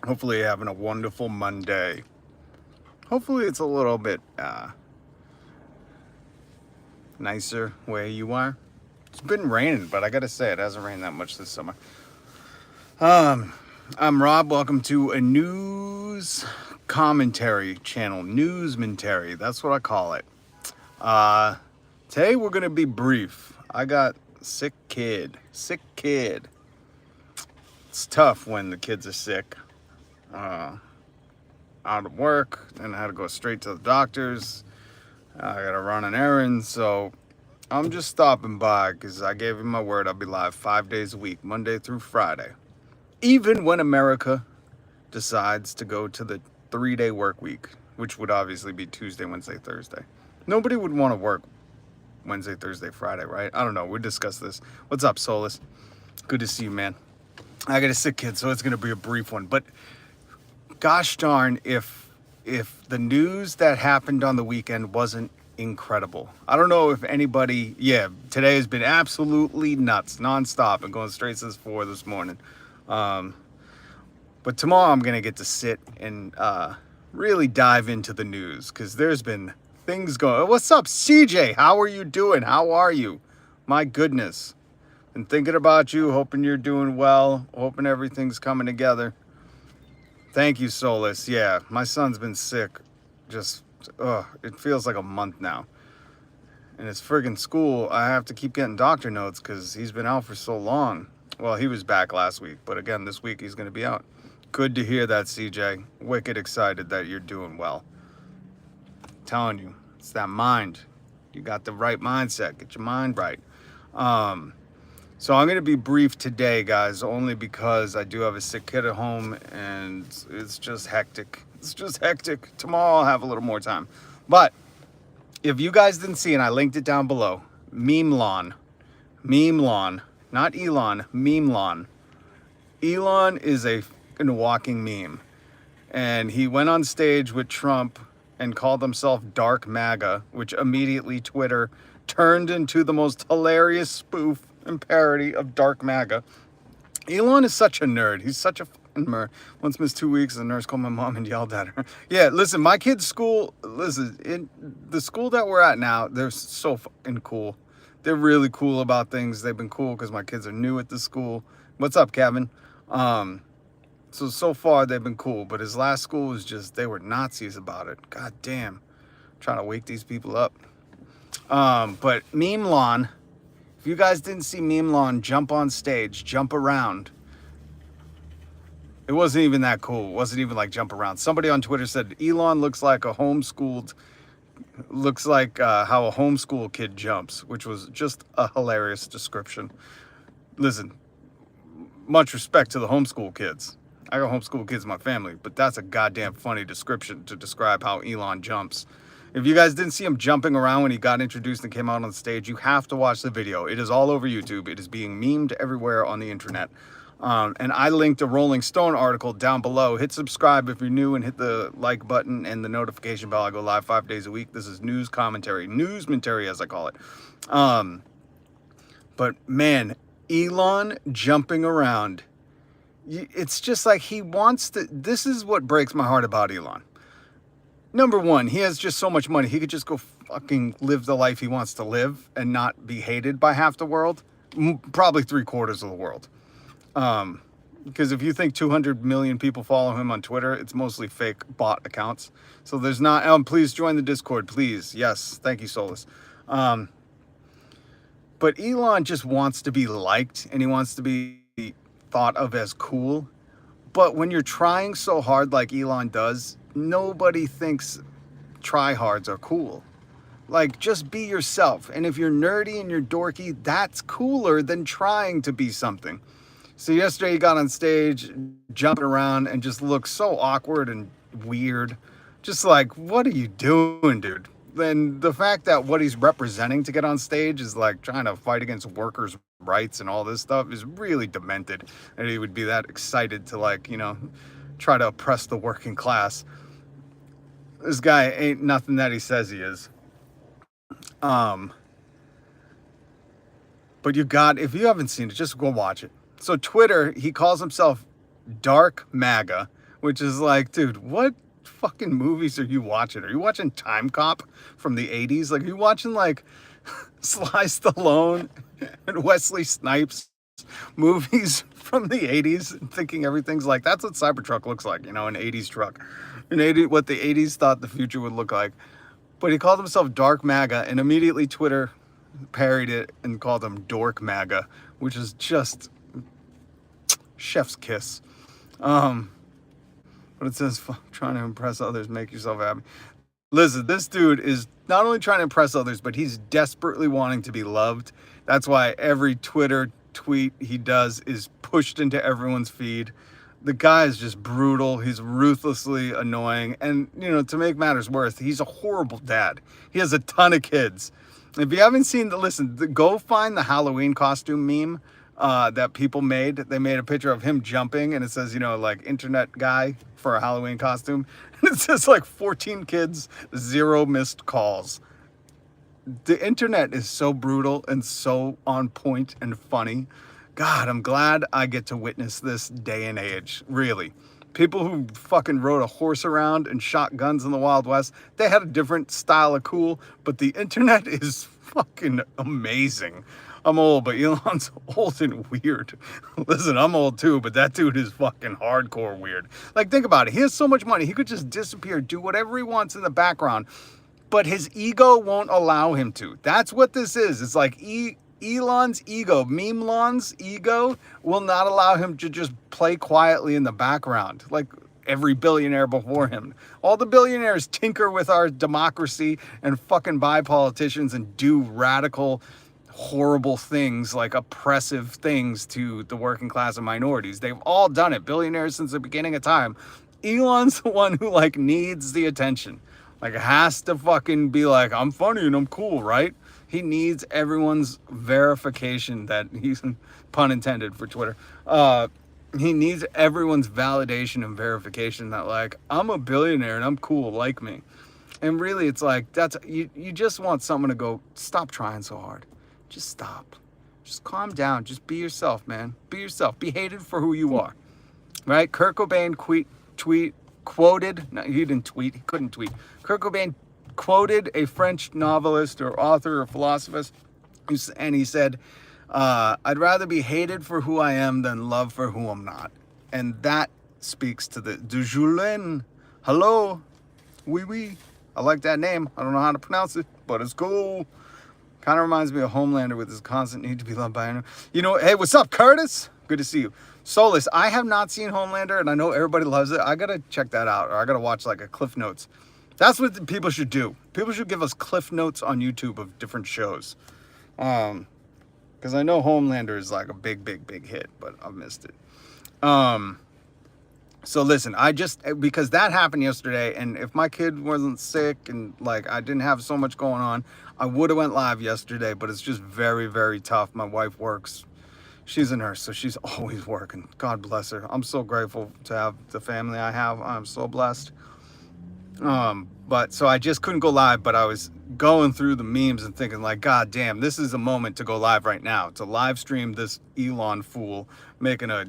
Hopefully you're having a wonderful Monday. Hopefully it's a little bit nicer where you are. It's been raining, but I gotta say it hasn't rained that much this summer. Um, I'm Rob. Welcome to a news commentary channel, newsmentary. That's what I call it. Uh, Today we're gonna be brief. I got sick kid. Sick kid. It's tough when the kids are sick. Uh, Out of work, and I had to go straight to the doctor's. I gotta run an errand, so I'm just stopping by because I gave him my word I'll be live 5 days a week, Monday through Friday. Even when America decides to go to the 3 day work week, which would obviously be Tuesday, Wednesday, Thursday. Nobody would want to work Wednesday, Thursday, Friday, right? I don't know. We'll discuss this. What's up, Solus? Good to see you, man. I got a sick kid, so it's going to be a brief one. But gosh darn, if the news that happened on the weekend wasn't incredible. I don't know if anybody, today has been absolutely nuts, nonstop, and going straight since 4 this morning. Um, but tomorrow I'm going to get to sit and really dive into the news because there's been things going. What's up, CJ? How are you doing? How are you? My goodness. Been thinking about you, hoping you're doing well, hoping everything's coming together. Thank you, Solus. Yeah, my son's been sick. Just, it feels like a month now. And his friggin' school, I have to keep getting doctor notes because he's been out for so long. Well, he was back last week, but again, this week he's going to be out. Good to hear that, CJ. Wicked excited that you're doing well. Telling you, it's that mind. You got the right mindset. Get your mind right. So I'm going to be brief today, guys, only because I do have a sick kid at home and it's just hectic. It's just hectic. Tomorrow I'll have a little more time. But if you guys didn't see, and I linked it down below, Memelon, not Elon, Memelon. Elon is a fucking walking meme. And he went on stage with Trump and called himself Dork Maga, which immediately Twitter turned into the most hilarious spoof and parody of Dork Maga. Elon is such a nerd. He's such a fucking nerd. Once missed 2 weeks, the nurse called my mom and yelled at her. Yeah, listen, my kid's school, in the school that we're at now, they're so fucking cool. They're really cool about things. They've been cool because my kids are new at the school. What's up, Kevin? So far they've been cool, but his last school was just, they were Nazis about it. God damn. Trying to wake these people up. But Memelon, if you guys didn't see Memelon jump on stage, jump around, it wasn't even that cool. It wasn't even like jump around. Somebody on Twitter said Elon looks like how a homeschool kid jumps, which was just a hilarious description. Listen, much respect to the homeschool kids. I got homeschool kids in my family, but that's a goddamn funny description to describe how Elon jumps. If you guys didn't see him jumping around when he got introduced and came out on stage, you have to watch the video. It is all over YouTube. It is being memed everywhere on the internet. And I linked a Rolling Stone article down below. Hit subscribe if you're new and hit the like button and the notification bell. I go live 5 days a week. This is news commentary, newsmentary as I call it. But man, Elon jumping around. It's just like he wants to. This is what breaks my heart about Elon. Number one, he has just so much money. He could just go fucking live the life he wants to live and not be hated by half the world. Probably 3/4 of the world. Because if you think 200 million people follow him on Twitter, it's mostly fake bot accounts. So there's not, please join the Discord, please. Yes, thank you, Solus. But Elon just wants to be liked and he wants to be thought of as cool. But when you're trying so hard like Elon does, nobody thinks tryhards are cool. Like, just be yourself. And if you're nerdy and you're dorky, that's cooler than trying to be something. So yesterday he got on stage, jumping around, and just looked so awkward and weird. Just like, what are you doing, dude? Then the fact that what he's representing to get on stage is like trying to fight against workers' rights and all this stuff is really demented. And he would be that excited to, like, try to oppress the working class. This guy ain't nothing that he says he is. But if you haven't seen it, just go watch it. So Twitter, he calls himself Dork Maga, which is like, dude, what fucking movies are you watching? Are you watching Time Cop from the 80s? Like, are you watching like Sly Stallone and Wesley Snipes movies from the 80s and thinking everything's like, that's what Cybertruck looks like, you know, an 80s truck. What the 80s thought the future would look like. But he called himself Dark Maga, and immediately Twitter parried it and called him Dork Maga, which is just chef's kiss. But it says, trying to impress others, make yourself happy. Listen, this dude is not only trying to impress others, but he's desperately wanting to be loved. That's why every Twitter tweet he does is pushed into everyone's feed. The guy is just brutal. He's ruthlessly annoying. And, you know, to make matters worse, he's a horrible dad. He has a ton of kids. If you haven't seen go find the Halloween costume meme that people made. They made a picture of him jumping, and it says, you know, like, internet guy for a Halloween costume. And it says, like, 14 kids, 0 missed calls. The internet is so brutal and so on point and funny. God, I'm glad I get to witness this day and age, really. People who fucking rode a horse around and shot guns in the Wild West, they had a different style of cool, but the internet is fucking amazing. I'm old, but Elon's old and weird. Listen, I'm old too, but that dude is fucking hardcore weird. Like, think about it. He has so much money. He could just disappear, do whatever he wants in the background, but his ego won't allow him to. That's what this is. It's like Elon's ego, Memelon's ego will not allow him to just play quietly in the background like every billionaire before him. All the billionaires tinker with our democracy and fucking buy politicians and do radical, horrible things, like oppressive things to the working class and minorities. They've all done it, billionaires since the beginning of time. Elon's the one who like needs the attention. Like, has to fucking be like, I'm funny and I'm cool, right? He needs everyone's verification that he's, pun intended for Twitter. He needs everyone's validation and verification that, like, I'm a billionaire and I'm cool, like me. And really, it's like, you just want someone to go, stop trying so hard. Just stop. Just calm down. Just be yourself, man. Be yourself. Be hated for who you are. Right? Kurt Cobain quoted, no, he didn't tweet, he couldn't tweet. Kurt Cobain quoted a French novelist or author or philosopher, and he said, I'd rather be hated for who I am than loved for who I'm not. And that speaks to the de Julien. Hello. Oui, oui. I like that name. I don't know how to pronounce it, but it's cool. Kind of reminds me of Homelander with his constant need to be loved by anyone. You know, hey, what's up, Curtis? Good to see you. Solus, I have not seen Homelander, and I know everybody loves it. I got to check that out, or I got to watch like a Cliff Notes. That's what people should do. People should give us Cliff Notes on YouTube of different shows. Because I know Homelander is like a big hit, but I've missed it. So listen, because that happened yesterday, and if my kid wasn't sick and like I didn't have so much going on, I would have went live yesterday, but it's just very, very tough. My wife works. She's a nurse, so she's always working. God bless her. I'm so grateful to have the family I have. I'm so blessed. But so I just couldn't go live, but I was going through the memes and thinking like, God damn, this is a moment to go live right now. To live stream this Elon fool making a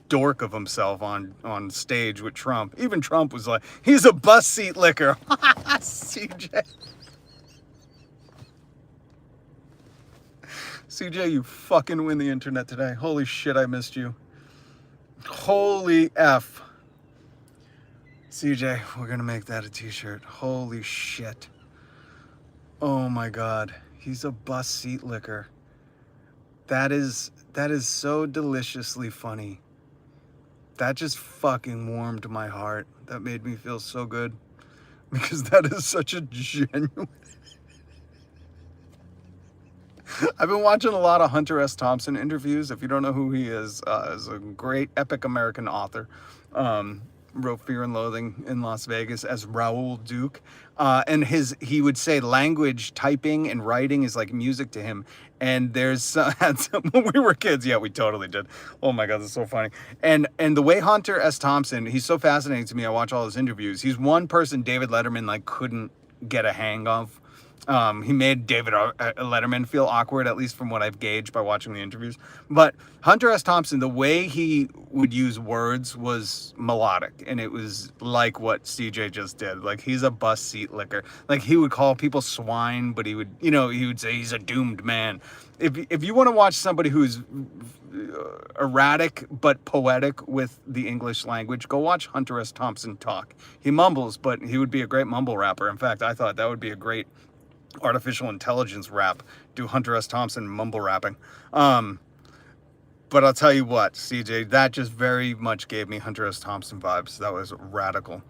dork of himself on stage with Trump. Even Trump was like, he's a bus seat licker. CJ. CJ, you fucking win the internet today. Holy shit, I missed you. Holy F. CJ, we're gonna make that a t-shirt. Holy shit. Oh my God. He's a bus seat licker. That is so deliciously funny. That just fucking warmed my heart. That made me feel so good. Because that is such a genuine... I've been watching a lot of Hunter S. Thompson interviews. If you don't know who he is a great epic American author. Wrote Fear and Loathing in Las Vegas as Raoul Duke. And he would say language, typing, and writing is like music to him. And when we were kids, yeah, we totally did. Oh my God, that's so funny. And the way Hunter S. Thompson, he's so fascinating to me. I watch all his interviews. He's one person David Letterman like couldn't get a hang of. He made David Letterman feel awkward, at least from what I've gauged by watching the interviews. But Hunter S. Thompson, the way he would use words was melodic, and it was like what CJ just did. Like, he's a bus seat licker. Like, he would call people swine, but he would, he would say he's a doomed man. If you want to watch somebody who's erratic but poetic with the English language, go watch Hunter S. Thompson talk. He mumbles, but he would be a great mumble rapper. In fact, I thought that would be a great artificial intelligence rap, do Hunter S. Thompson mumble rapping. But I'll tell you what, CJ, that just very much gave me Hunter S. Thompson vibes. That was radical.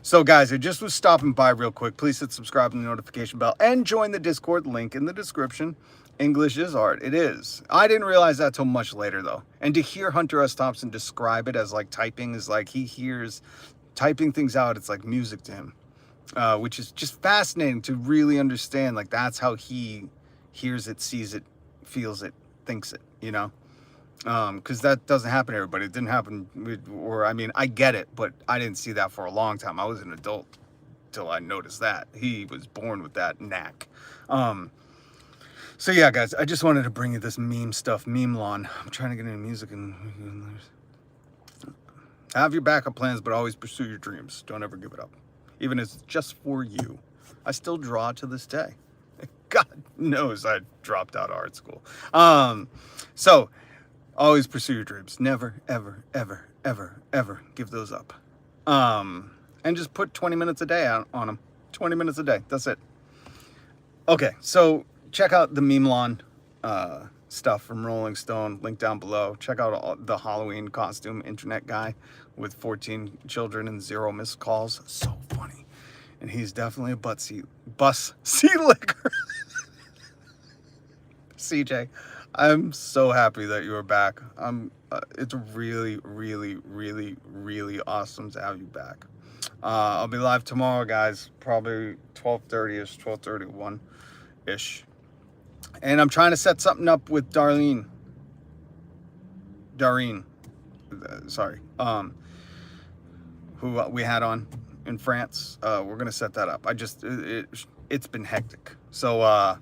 So guys, I just was stopping by real quick. Please hit subscribe and the notification bell and join the Discord, link in the description. English is art. It is. I didn't realize that till much later though. And to hear Hunter S. Thompson describe it as like typing is like he hears typing things out. It's like music to him. Which is just fascinating to really understand. Like, that's how he hears it, sees it, feels it, thinks it, because that doesn't happen to everybody. It didn't happen I get it, but I didn't see that for a long time. I was an adult till I noticed that. He was born with that knack. So yeah, guys, I just wanted to bring you this meme stuff, Memelon. I'm trying to get into music and have your backup plans, but always pursue your dreams. Don't ever give it up. Even if it's just for you. I still draw to this day. God knows I dropped out of art school. So always pursue your dreams. Never, ever, ever, ever, ever give those up. And just put 20 minutes a day on them. 20 minutes a day. That's it. Okay, so check out the Memelon stuff from Rolling Stone. Link down below. Check out the Halloween costume internet guy with 14 children and 0 missed calls. So funny. And he's definitely a bus seat licker. CJ, I'm so happy that you are back. It's really, really, really, really awesome to have you back. I'll be live tomorrow, guys. Probably 12:30ish, 12:31ish. And I'm trying to set something up with Darlene. Sorry. Who we had on in France. We're going to set that up. It's been hectic. So,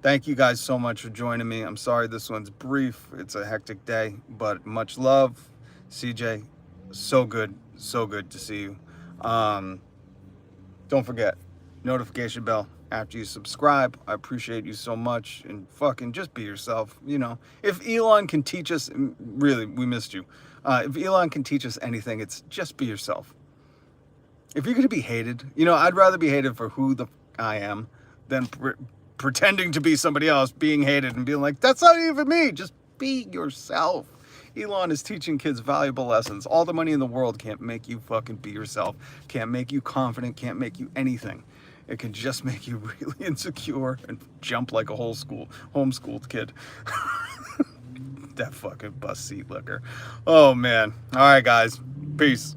thank you guys so much for joining me. I'm sorry this one's brief. It's a hectic day, but much love. CJ, so good to see you. Don't forget, notification bell after you subscribe. I appreciate you so much, and fucking just be yourself. If Elon can teach us, really, we missed you. If Elon can teach us anything, it's just be yourself. If you're going to be hated, I'd rather be hated for who the I am than pretending to be somebody else, being hated and being like, that's not even me. Just be yourself. Elon is teaching kids valuable lessons. All the money in the world can't make you fucking be yourself. Can't make you confident. Can't make you anything. It can just make you really insecure and jump like a homeschooled kid. That fucking bus seat licker. Oh, man. All right, guys. Peace.